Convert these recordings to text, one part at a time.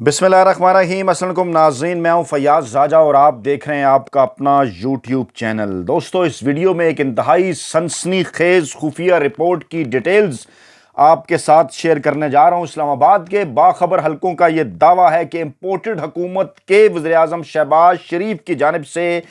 बिस्मिल्लाहिर्रहमानिर्रहीम। अस्सलाम वालेकुम नाज़रीन, मैं हूं फयाज ज़ाजा और आप देख रहे हैं आपका अपना यूट्यूब चैनल। दोस्तों, इस वीडियो में एक इंतहाई सनसनीखेज़ खुफिया रिपोर्ट की डिटेल्स आपके साथ शेयर करने जा रहा हूं। इस्लामाबाद के बाखबर हलकों का यह दावा है कि इम्पोर्टेड हुकूमत के वज़ीर-ए-आज़म शहबाज शरीफ की जानिब से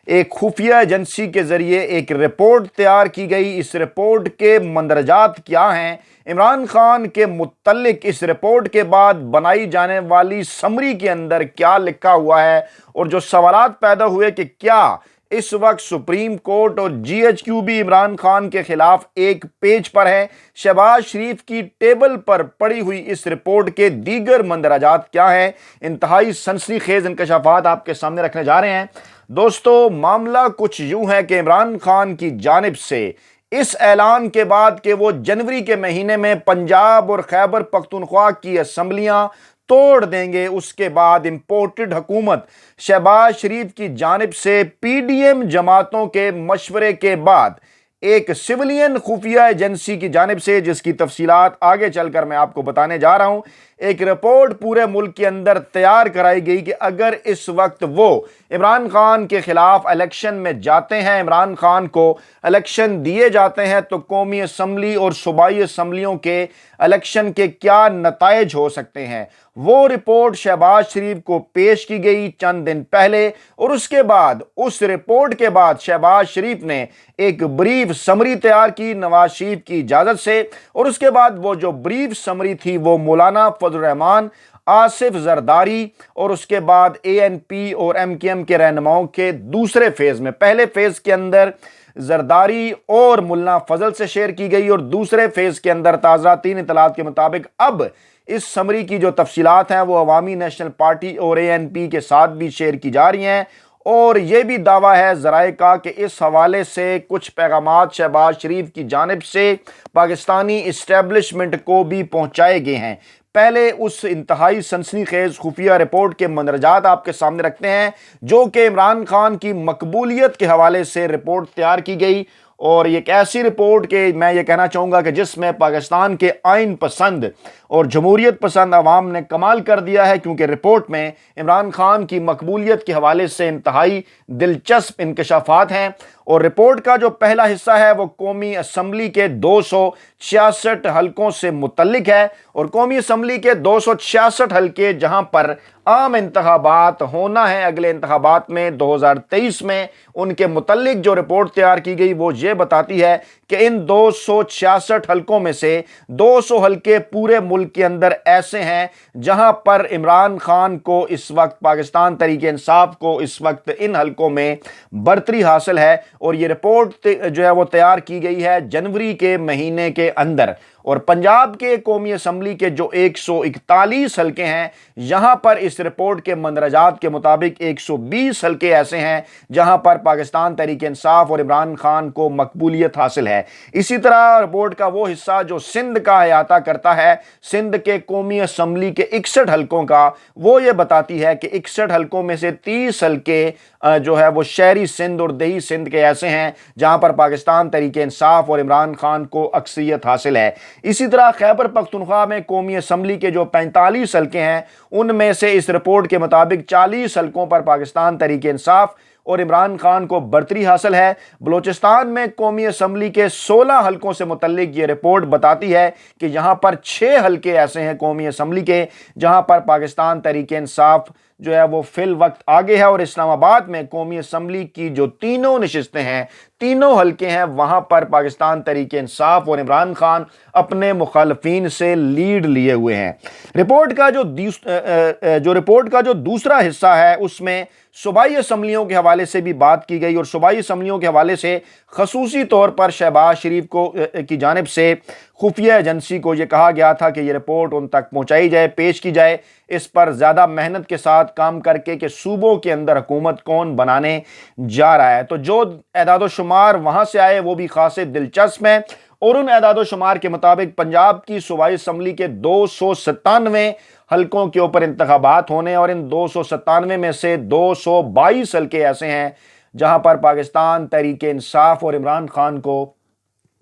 एक खुफिया एजेंसी के ज़रिए एक रिपोर्ट तैयार की गई। इस रिपोर्ट के मंदरजात क्या हैं, इमरान खान के मुत्तल्लिक इस रिपोर्ट के बाद बनाई जाने वाली समरी के अंदर क्या लिखा हुआ है, और जो सवालात पैदा हुए कि क्या इस वक्त सुप्रीम कोर्ट और GHQ भी इमरान खान के खिलाफ एक पेज पर है। शहबाज शरीफ की टेबल पर पड़ी हुई इस रिपोर्ट के दीगर मंदरजात क्या हैं, इंतहाई सनसनीखेज इंकशाफात आपके सामने रखने जा रहे हैं। दोस्तों, मामला कुछ यूं है कि इमरान खान की जानिब से इस ऐलान के बाद कि वो जनवरी के महीने में पंजाब और खैबर पख्तूनख्वा की असम्बलियां तोड़ देंगे, उसके बाद इंपोर्टेड हुकूमत शहबाज शरीफ की जानिब से PDM जमातों के मशवरे के बाद एक सिविलियन खुफिया एजेंसी की जानिब से, जिसकी तफसीलात आगे चलकर मैं आपको बताने जा रहा हूं, एक रिपोर्ट पूरे मुल्क के अंदर तैयार कराई गई कि अगर इस वक्त वो इमरान खान के खिलाफ इलेक्शन में जाते हैं, इमरान खान को इलेक्शन दिए जाते हैं, तो कौमी असम्बली और सूबाई असम्बलियों के इलेक्शन के क्या नताइज हो सकते हैं। वो रिपोर्ट शहबाज शरीफ को पेश की गई चंद दिन पहले, और उसके बाद उस रिपोर्ट के बाद शहबाज शरीफ ने एक ब्रीफ समरी तैयार की नवाज शरीफ की इजाजत से, और उसके बाद वो जो ब्रीफ समरी थी वो मौलाना फजल रहमान, आसिफ जरदारी और उसके बाद ANP और MKM के रहनुमाओं के दूसरे फेज में, पहले फेज के अंदर जरदारी और मुल्ला फजल से शेयर की गई, और दूसरे फेज के अंदर ताज़ा तीन इतलात के मुताबिक अब इस समरी की जो तफसीलात हैं वो अवामी नेशनल पार्टी और ANP के साथ भी शेयर की जा रही हैं। और यह भी दावा है ज़राए का कि इस हवाले से कुछ पैगामात शहबाज शरीफ की जानिब से पाकिस्तानी इस्टेब्लिशमेंट को भी पहुंचाए गए हैं। पहले उस इंतहाई सनसनीखेज खुफिया रिपोर्ट के मंदरजात आपके सामने रखते हैं, जो कि इमरान खान की मकबूलियत के हवाले से रिपोर्ट तैयार की गई। और एक ऐसी रिपोर्ट के मैं ये कहना चाहूँगा कि जिसमें पाकिस्तान के आइन पसंद और जमहूरियत पसंद अवाम ने कमाल कर दिया है, क्योंकि रिपोर्ट में इमरान खान की मकबूलियत के हवाले से इंतहाई दिलचस्प इंकशाफात हैं। और रिपोर्ट का जो पहला हिस्सा है वो कौमी असम्बली के 266 हलकों से मुतल्लिक है, और कौमी असम्बली के 266 हलके जहां पर आम इंतखाबात होना है अगले इंतखाबात में 2023 में, उनके मुतल्लिक जो रिपोर्ट तैयार की गई वो ये बताती है कि इन 266 हलकों में से 200 हलके पूरे मुल्क के अंदर ऐसे हैं जहां पर इमरान खान को इस वक्त, पाकिस्तान तहरीक इंसाफ को इस वक्त इन हलकों में बरतरी हासिल है। और ये रिपोर्ट जो है वो तैयार की गई है जनवरी के महीने के अंदर। और पंजाब के कौमी असम्बली के जो 141 हलके हैं, यहां पर इस रिपोर्ट के मंदरजात के मुताबिक 120 हलके ऐसे हैं जहां पर पाकिस्तान तहरीक इंसाफ और इमरान खान को मकबूलियत हासिल है। इसी तरह रिपोर्ट का वो हिस्सा जो सिंध का अहाता करता है, सिंध के कौमी असम्बली के 61 हलकों का, वो ये बताती है कि 61 हलकों में से 30 हलके जो है वो शहरी सिंध और देही सिंध के ऐसे हैं जहां पर पाकिस्तान तहरीक इंसाफ और इमरान खान को अक्सरियत हासिल है। इसी तरह खैबर पख्तूनख्वा में कौमी असम्बली के जो 45 हलके हैं, उनमें से इस रिपोर्ट के मुताबिक 40 हलकों पर पाकिस्तान तहरीक इंसाफ और इमरान खान को बरतरी हासिल है। बलूचिस्तान में कौमी असम्बली के 16 हलकों से मुतल्लिक ये रिपोर्ट बताती है कि यहाँ पर 6 हलके ऐसे हैं कौमी असम्बली के जहाँ पर पाकिस्तान तहरीक इंसाफ जो है वो फिल वक्त आगे है। और इस्लामाबाद में कौमी असम्बली की जो तीनों नशिस्तें हैं, तीनों हलके हैं, वहां पर पाकिस्तान तहरीक इंसाफ और इमरान खान अपने मुखालफीन से लीड लिए हुए हैं। रिपोर्ट का जो दूसरा हिस्सा है उसमें सूबाई असम्बलियों के हवाले से भी बात की गई, और सूबाई असम्बलियों के हवाले से खसूसी तौर पर शहबाज शरीफ को की जानिब से खुफिया एजेंसी को यह कहा गया था कि यह रिपोर्ट उन तक पहुंचाई जाए, पेश की जाए, इस पर ज़्यादा मेहनत के साथ काम करके कि सूबों के अंदर हुकूमत कौन बनाने जा रहा है। तो जो एदाद शुमार वहाँ से आए वो भी खासे दिलचस्प हैं, और उन एदाद शुमार के मुताबिक पंजाब की सूबाई असम्बली के 297 हलकों के ऊपर इंतखाबात होने, और इन 297 में से 222 हलके ऐसे हैं जहां पर पाकिस्तान तहरीक इंसाफ और इमरान खान को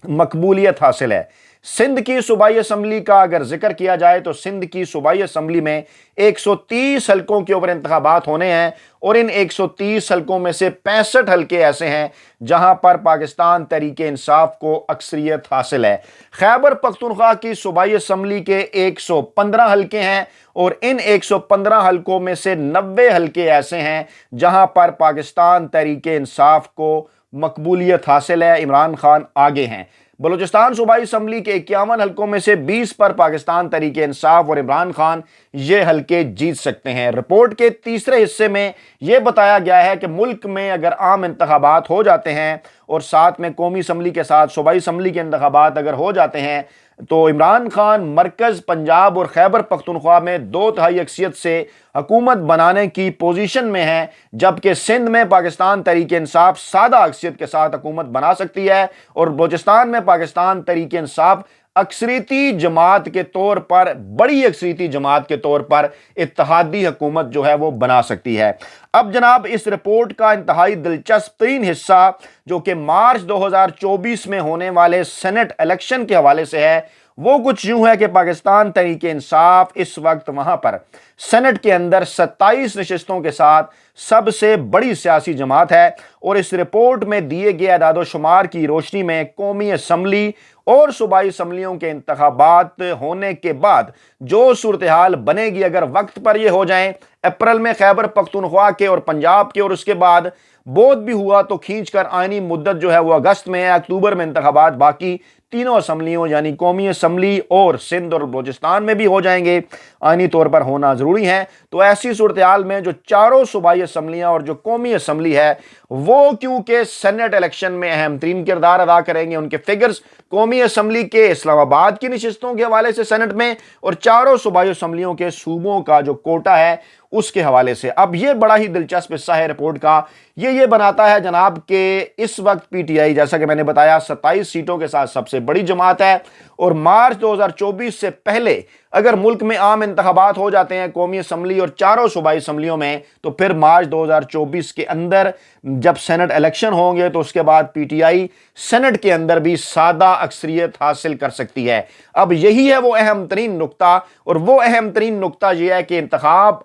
मकबूलियत हासिल है। सिंध की सूबाई असम्बली का अगर जिक्र किया जाए तो सिंध की सूबाई असम्बली में 130 हलकों के ऊपर इंतखाबात होने हैं और इन 130 हलकों में से 65 हलके ऐसे हैं जहां पर पाकिस्तान तहरीक इंसाफ को अक्सरियत हासिल है। खैबर पख्तूनख्वा की सूबाई असम्बली के 115 हलके हैं और इन 115 हलकों में से 90 हलके ऐसे हैं जहां पर पाकिस्तान तहरीक इंसाफ को मकबूलियत हासिल है, इमरान खान आगे हैं। बलूचिस्तान सूबाई असम्बली के 51 हलकों में से 20 पर पाकिस्तान तहरीक इंसाफ और इमरान खान ये हलके जीत सकते हैं। रिपोर्ट के तीसरे हिस्से में यह बताया गया है कि मुल्क में अगर आम इंतखाबात हो जाते हैं और साथ में कौमी असम्बली के साथ सूबाई असम्बली के इंतखाबात अगर हो जाते हैं तो इमरान खान मरकज, पंजाब और खैबर पख्तूनख्वा में 2/3 अक्सियत से हुकूमत बनाने की पोजीशन में है, जबकि सिंध में पाकिस्तान तहरीक इंसाफ सादा अक्सियत के साथ हुकूमत बना सकती है और बलूचिस्तान में पाकिस्तान तहरीक इंसाफ अक्सरीती जमात के तौर पर, बड़ी अक्सरीती जमात के तौर पर इत्तेहादी हुकूमत जो है वो बना सकती है। अब जनाब इस रिपोर्ट का इंतहाई दिलचस्प तरीन हिस्सा जो कि मार्च 2024 में होने वाले सेनेट इलेक्शन के हवाले से है, वो कुछ यूं है कि पाकिस्तान तहरीक इंसाफ इस वक्त वहां पर सेनेट के अंदर 27 नशिस्तों के साथ सबसे बड़ी सियासी जमात है और इस रिपोर्ट में दिए गए अदाद शुमार की रोशनी में कौमी असम्बली और सूबाई असम्बलियों के इंतखाबात होने के बाद जो सूरत हाल बनेगी, अगर वक्त पर ये हो जाएं, अप्रैल में खैबर पख्तूनख्वा के और पंजाब के और उसके बाद बोध भी हुआ तो खींचकर आईनी मुद्दत जो है वो अगस्त में है, अक्टूबर में इंतखाबात बाकी तीनों असम्बलियों यानी कौमी असम्बली और सिंध और बलूचिस्तान में भी हो जाएंगे, आईनी तौर पर होना जरूरी है। तो ऐसी सूरत हाल में जो चारों सूबाई असम्बलियां और जो कौमी असम्बली है वो क्योंकि सेनेट इलेक्शन में अहम तरीन किरदार अदा करेंगे, उनके फिगर्स कौमी असम्बली के इस्लामाबाद की नशिस्तों के हवाले से सेनेट में और चारों सूबाई असम्बलियों के सूबों का जो कोटा है उसके हवाले से। अब ये बड़ा ही दिलचस्प हिस्सा है रिपोर्ट का, ये बनाता है जनाब के इस वक्त पीटीआई जैसा कि मैंने बताया 27 सीटों के साथ सबसे बड़ी जमात है और मार्च 2024 से पहले अगर मुल्क में आम इंतखाबात हो जाते हैं कौमी असम्बली और चारों सूबाई असम्बलियों में तो फिर मार्च 2024 के अंदर जब सेनेट इलेक्शन होंगे तो उसके बाद पीटीआई सेनेट के अंदर भी सादा अक्सरियत हासिल कर सकती है। अब यही है वो अहम तरीन नुक्ता और वो अहम तरीन नुक्ता यह है कि इंतखाबात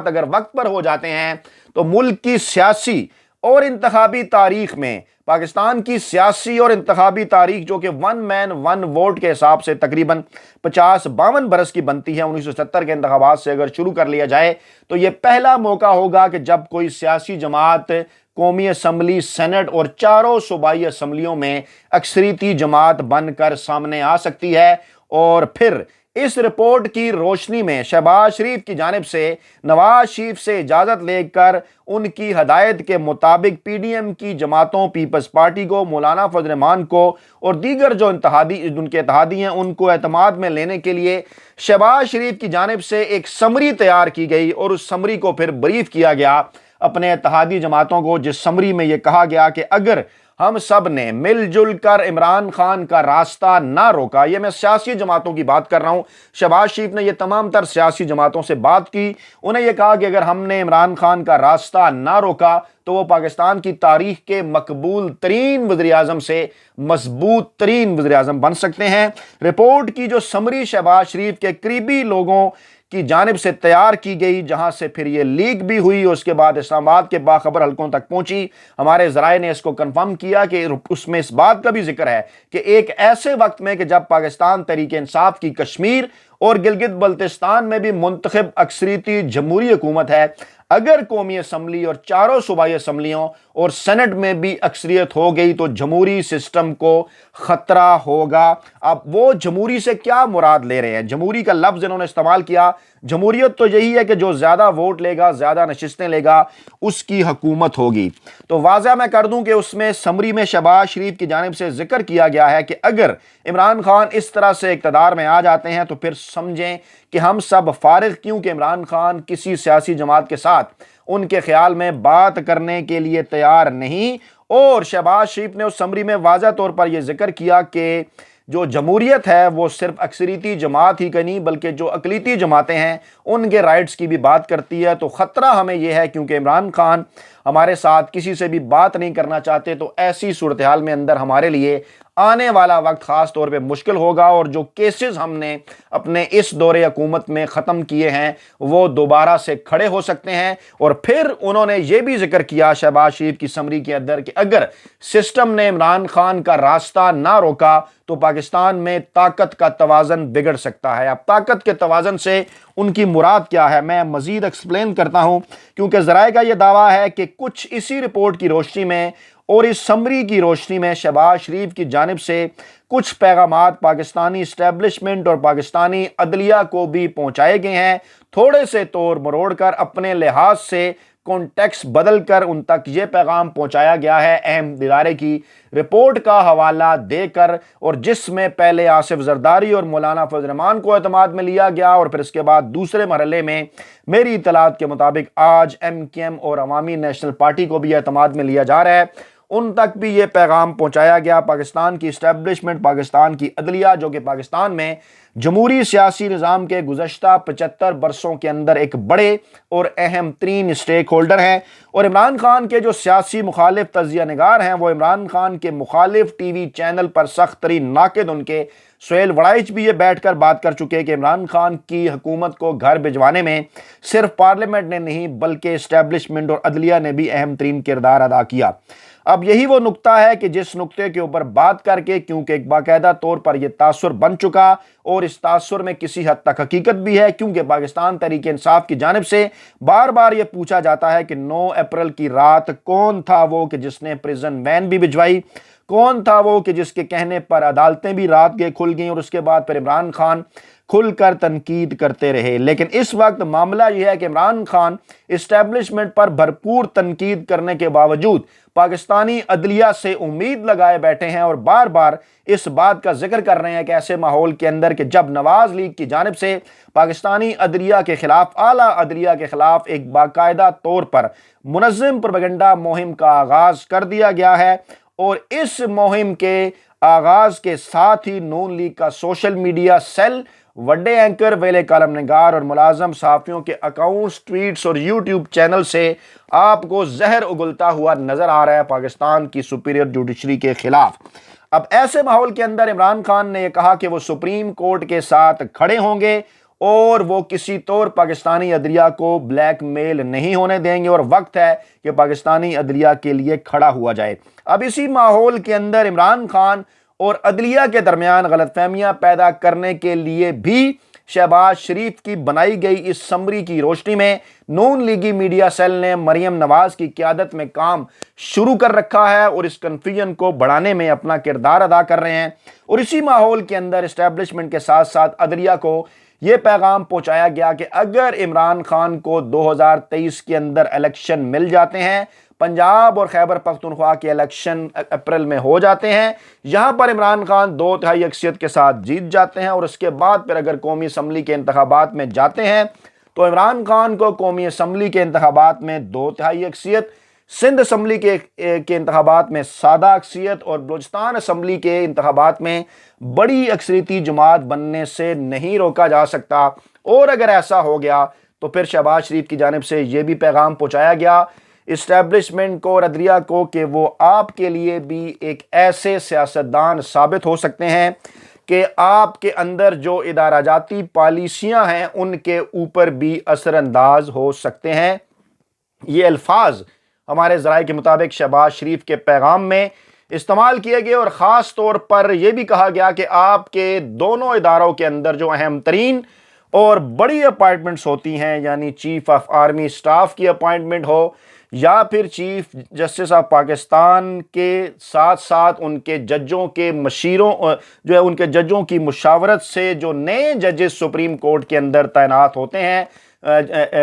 अगर वक्त पर हो जाते हैं तो मुल्क की सियासी और इंतखाबी तारीख में पाकिस्तान की सियासी और इंतखाबी तारीख जो कि वन मैन वन वोट के हिसाब से तकरीबन 50-52 बरस की बनती है, 1970 के इंतखाबात से अगर शुरू कर लिया जाए तो यह पहला मौका होगा कि जब कोई सियासी जमात कौमी असम्बली, सेनेट और चारों सूबाई असम्बलियों में अक्सरीती जमात बनकर सामने आ सकती है। और फिर इस रिपोर्ट की रोशनी में शहबाज शरीफ की जानिब से नवाज शरीफ से इजाजत लेकर उनकी हदायत के मुताबिक पीडीएम की जमातों, पीपल्स पार्टी को, मौलाना फजल रहमान को और दीगर जो उनके इत्तेहादी हैं उनको एतमाद में लेने के लिए शहबाज शरीफ की जानिब से एक समरी तैयार की गई और उस समरी को फिर ब्रीफ किया गया अपने इत्तेहादी जमातों को, जिस समरी में यह कहा गया कि अगर हम सब ने मिलजुल कर इमरान खान का रास्ता ना रोका, ये मैं सियासी जमातों की बात कर रहा हूं, शहबाज शरीफ ने ये तमाम तर सियासी जमातों से बात की, उन्हें यह कहा कि अगर हमने इमरान खान का रास्ता ना रोका तो वो पाकिस्तान की तारीख के मकबूल तरीन वज़ीर आज़म से मजबूत तरीन वज़ीर आज़म बन सकते हैं। रिपोर्ट की जो समरी शहबाज शरीफ के करीबी लोगों की जानिब से तैयार की गई, जहां से फिर ये लीक भी हुई, उसके बाद इस्लामाबाद के बाखबर हलकों तक पहुंची, हमारे ज़राए ने इसको कंफर्म किया कि उसमें इस बात का भी जिक्र है कि एक ऐसे वक्त में कि जब पाकिस्तान तहरीक इंसाफ की कश्मीर और गिलगित बल्तिस्तान में भी मुंतखब अक्सरीती जमहूरी हुकूमत है, अगर कौमी असम्बली और चारों सूबाई असम्बलियों और सेनेट में भी अक्सरियत हो गई तो जमहूरी सिस्टम को खतरा होगा। अब वो जमहूरी से क्या मुराद ले रहे हैं, जमहूरी का लफ्ज इन्होंने इस्तेमाल किया, जमहूरियत तो यही है कि जो ज्यादा वोट लेगा, ज्यादा नशिस्तें लेगा, उसकी हुकूमत होगी। तो वाज़ा मैं कर दूं कि उसमें समरी में शहबाज शरीफ की जानिब से जिक्र किया गया है कि अगर इमरान खान इस तरह से इक़्तिदार में आ जाते हैं तो फिर समझें कि हम सब फारिग, क्योंकि इमरान खान किसी सियासी जमात के साथ उनके ख्याल में बात करने के लिए तैयार नहीं। और शहबाज शरीफ ने उस समरी में वाज़ा तौर पर यह जिक्र किया कि जो जमहूरियत है वो सिर्फ अक्सरीती जमात ही का नहीं बल्कि जो अकलीती जमातें हैं उनके राइट्स की भी बात करती है। तो ख़तरा हमें यह है क्योंकि इमरान खान हमारे साथ किसी से भी बात नहीं करना चाहते, तो ऐसी सूरत हाल में अंदर हमारे लिए آنے والا وقت خاص طور پہ مشکل ہوگا اور جو کیسز ہم نے اپنے اس دور حکومت میں ختم کیے ہیں وہ دوبارہ سے کھڑے ہو سکتے ہیں۔ اور پھر انہوں نے یہ بھی ذکر کیا شہباز شریف کی سمری کے اندر کہ اگر سسٹم نے عمران خان کا راستہ نہ روکا تو پاکستان میں طاقت کا توازن بگڑ سکتا ہے۔ اب طاقت کے توازن سے ان کی مراد کیا ہے میں مزید ایکسپلین کرتا ہوں، کیونکہ ذرائع کا یہ دعویٰ ہے کہ کچھ اسی رپورٹ کی روشنی میں اور اس سمری کی روشنی میں شہباز شریف کی جانب سے کچھ پیغامات پاکستانی اسٹیبلشمنٹ اور پاکستانی عدلیہ کو بھی پہنچائے گئے ہیں، تھوڑے سے توڑ مروڑ کر اپنے لحاظ سے کانٹیکس بدل کر ان تک یہ پیغام پہنچایا گیا ہے اہم ادارے کی رپورٹ کا حوالہ دے کر، اور جس میں پہلے آصف زرداری اور مولانا فضل الرحمان کو اعتماد میں لیا گیا اور پھر اس کے بعد دوسرے مرحلے میں میری اطلاعات کے مطابق آج MKM اور عوامی نیشنل پارٹی کو بھی اعتماد میں لیا جا رہا ہے۔ ان تک بھی یہ پیغام پہنچایا گیا پاکستان کی اسٹیبلشمنٹ، پاکستان کی عدلیہ جو کہ پاکستان میں جمہوری سیاسی نظام کے گزشتہ 75 برسوں کے اندر ایک بڑے اور اہم ترین اسٹیک ہولڈر ہیں، اور عمران خان کے جو سیاسی مخالف تجزیہ نگار ہیں وہ عمران خان کے مخالف ٹی وی چینل پر سخت ترین ناقد ان کے سہیل وڑائچ بھی یہ بیٹھ کر بات کر چکے کہ عمران خان کی حکومت کو گھر بھجوانے میں صرف پارلیمنٹ نے نہیں بلکہ اسٹیبلشمنٹ اور عدلیہ نے بھی اہم ترین کردار ادا کیا۔ اب یہی وہ نقطہ ہے کہ جس نقطے کے اوپر بات کر کے کیونکہ ایک باقاعدہ طور پر یہ تاثر بن چکا اور اس تاثر میں کسی حد تک حقیقت بھی ہے، کیونکہ پاکستان تحریک انصاف کی جانب سے بار بار یہ پوچھا جاتا ہے کہ 9 اپریل کی رات کون تھا وہ کہ جس نے پریزن وین بھی بھجوائی، کون تھا وہ کہ جس کے کہنے پر عدالتیں بھی رات گئے کھل گئیں، اور اس کے بعد پھر عمران خان کھل کر تنقید کرتے رہے۔ لیکن اس وقت معاملہ یہ ہے کہ عمران خان اسٹیبلشمنٹ پر بھرپور تنقید کرنے کے باوجود پاکستانی عدلیہ سے امید لگائے بیٹھے ہیں اور بار بار اس بات کا ذکر کر رہے ہیں کہ ایسے ماحول کے اندر کہ جب نواز لیگ کی جانب سے پاکستانی عدلیہ کے خلاف، اعلیٰ عدلیہ کے خلاف ایک باقاعدہ طور پر منظم پروپیگنڈا مہم کا آغاز کر دیا گیا ہے، اور اس مہم کے آغاز کے ساتھ ہی نون لیگ کا سوشل میڈیا سیل وڈے اینکر، ویلے کالم نگار اور ملازم صحافیوں کے اکاؤنٹس، ٹویٹس اور یوٹیوب چینل سے آپ کو زہر اگلتا ہوا نظر آ رہا ہے پاکستان کی سپیریئر جوڈیشری کے خلاف۔ اب ایسے ماحول کے اندر عمران خان نے یہ کہا کہ وہ سپریم کورٹ کے ساتھ کھڑے ہوں گے اور وہ کسی طور پاکستانی عدلیہ کو بلیک میل نہیں ہونے دیں گے، اور وقت ہے کہ پاکستانی عدلیہ کے لیے کھڑا ہوا جائے۔ اب اسی ماحول کے اندر عمران خان اور عدلیہ کے درمیان غلط فہمیاں پیدا کرنے کے لیے بھی شہباز شریف کی بنائی گئی اس سمری کی روشنی میں نون لیگی میڈیا سیل نے مریم نواز کی قیادت میں کام شروع کر رکھا ہے اور اس کنفیوژن کو بڑھانے میں اپنا کردار ادا کر رہے ہیں، اور اسی ماحول کے اندر اسٹیبلشمنٹ کے ساتھ ساتھ عدلیہ کو یہ پیغام پہنچایا گیا کہ اگر عمران خان کو 2023 کے اندر الیکشن مل جاتے ہیں، پنجاب اور خیبر پختونخوا کے الیکشن اپریل میں ہو جاتے ہیں، یہاں پر عمران خان 2/3 اکثریت کے ساتھ جیت جاتے ہیں، اور اس کے بعد پھر اگر قومی اسمبلی کے انتخابات میں جاتے ہیں تو عمران خان کو قومی اسمبلی کے انتخابات میں 2/3 اکثریت، سندھ اسمبلی کے انتخابات میں سادہ اکثریت اور بلوچستان اسمبلی کے انتخابات میں بڑی اکثریتی جماعت بننے سے نہیں روکا جا سکتا۔ اور اگر ایسا ہو گیا تو پھر شہباز شریف کی جانب سے یہ بھی پیغام پہنچایا گیا اسٹیبلشمنٹ کو اور عدلیہ کو کہ وہ آپ کے لیے بھی ایک ایسے سیاستدان ثابت ہو سکتے ہیں کہ آپ کے اندر جو ادارہ جاتی پالیسیاں ہیں ان کے اوپر بھی اثر انداز ہو سکتے ہیں۔ یہ الفاظ ہمارے ذرائع کے مطابق شہباز شریف کے پیغام میں استعمال کیے گئے، اور خاص طور پر یہ بھی کہا گیا کہ آپ کے دونوں اداروں کے اندر جو اہم ترین اور بڑی اپائنٹمنٹس ہوتی ہیں، یعنی چیف آف آرمی اسٹاف کی اپائنٹمنٹ ہو یا پھر چیف جسٹس آف پاکستان کے ساتھ ساتھ ان کے ججوں کے مشیروں جو ہے ان کے ججوں کی مشاورت سے جو نئے ججز سپریم کورٹ کے اندر تعینات ہوتے ہیں،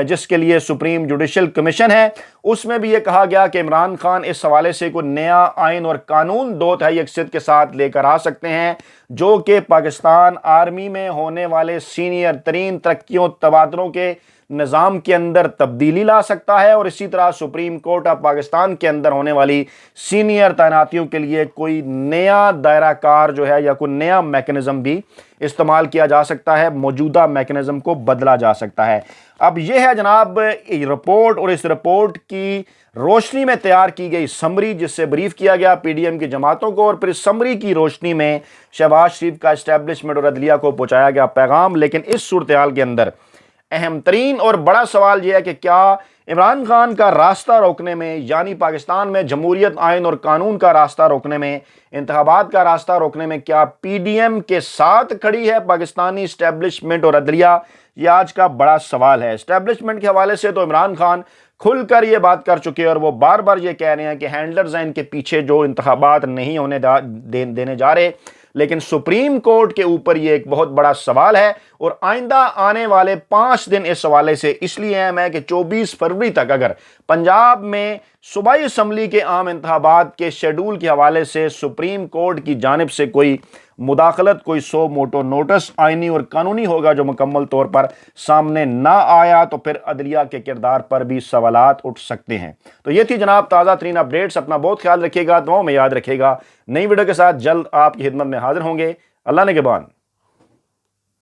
جس کے لیے سپریم جوڈیشل کمیشن ہے، اس میں بھی یہ کہا گیا کہ عمران خان اس حوالے سے کوئی نیا آئین اور قانون 2/3 اکثریت کے ساتھ لے کر آ سکتے ہیں جو کہ پاکستان آرمی میں ہونے والے سینئر ترین ترقیوں تبادلوں کے نظام کے اندر تبدیلی لا سکتا ہے، اور اسی طرح سپریم کورٹ آف پاکستان کے اندر ہونے والی سینئر تعیناتیوں کے لیے کوئی نیا دائرہ کار جو ہے یا کوئی نیا میکنزم بھی इस्तेमाल किया जा सकता है, मौजूदा मैकेनिज्म को बदला जा सकता है। अब यह है जनाब रिपोर्ट, और इस रिपोर्ट की रोशनी में तैयार की गई समरी, जिससे ब्रीफ किया गया पीडीएम की जमातों को, और फिर समरी की रोशनी में शहबाज शरीफ का एस्टेब्लिशमेंट और अदलिया को पहुंचाया गया पैगाम। लेकिन इस सूरत हाल के अंदर अहम तरीन और बड़ा सवाल यह है कि क्या इमरान खान का रास्ता रोकने में, यानी पाकिस्तान में जमहूरियत, आइन और कानून का रास्ता रोकने में, इंतखाबात का रास्ता रोकने में, क्या पीडीएम के साथ खड़ी है पाकिस्तानी इस्टेब्लिशमेंट और अदलिया? यह आज का बड़ा सवाल है। इस्टेब्लिशमेंट के हवाले से तो इमरान खान खुलकर ये बात कर चुके हैं और वो बार बार ये कह रहे हैं कि हैंडलर्स हैं इनके पीछे जो इंतखाबात नहीं होने देने जा रहे। लेकिन सुप्रीम कोर्ट के ऊपर ये एक बहुत बड़ा सवाल है, और आइंदा आने वाले 5 दिन इस हवाले से इसलिए अहम है कि 24 फरवरी तक अगर पंजाब में सूबाई असम्बली के आम इंतखाबात के शेड्यूल के हवाले से सुप्रीम कोर्ट की जानिब से कोई मुदाखलत, कोई सो मोटो नोटिस आइनी और कानूनी होगा जो मुकम्मल तौर पर सामने ना आया, तो फिर अदलिया के किरदार पर भी सवालात उठ सकते हैं। तो ये थी जनाब ताज़ा तरीन अपडेट्स। अपना बहुत ख्याल रखिएगा, दुआओं में याद रखिएगा। नई वीडियो के साथ जल्द आपकी खिदमत में हाजिर होंगे। अल्लाह ने के बाद।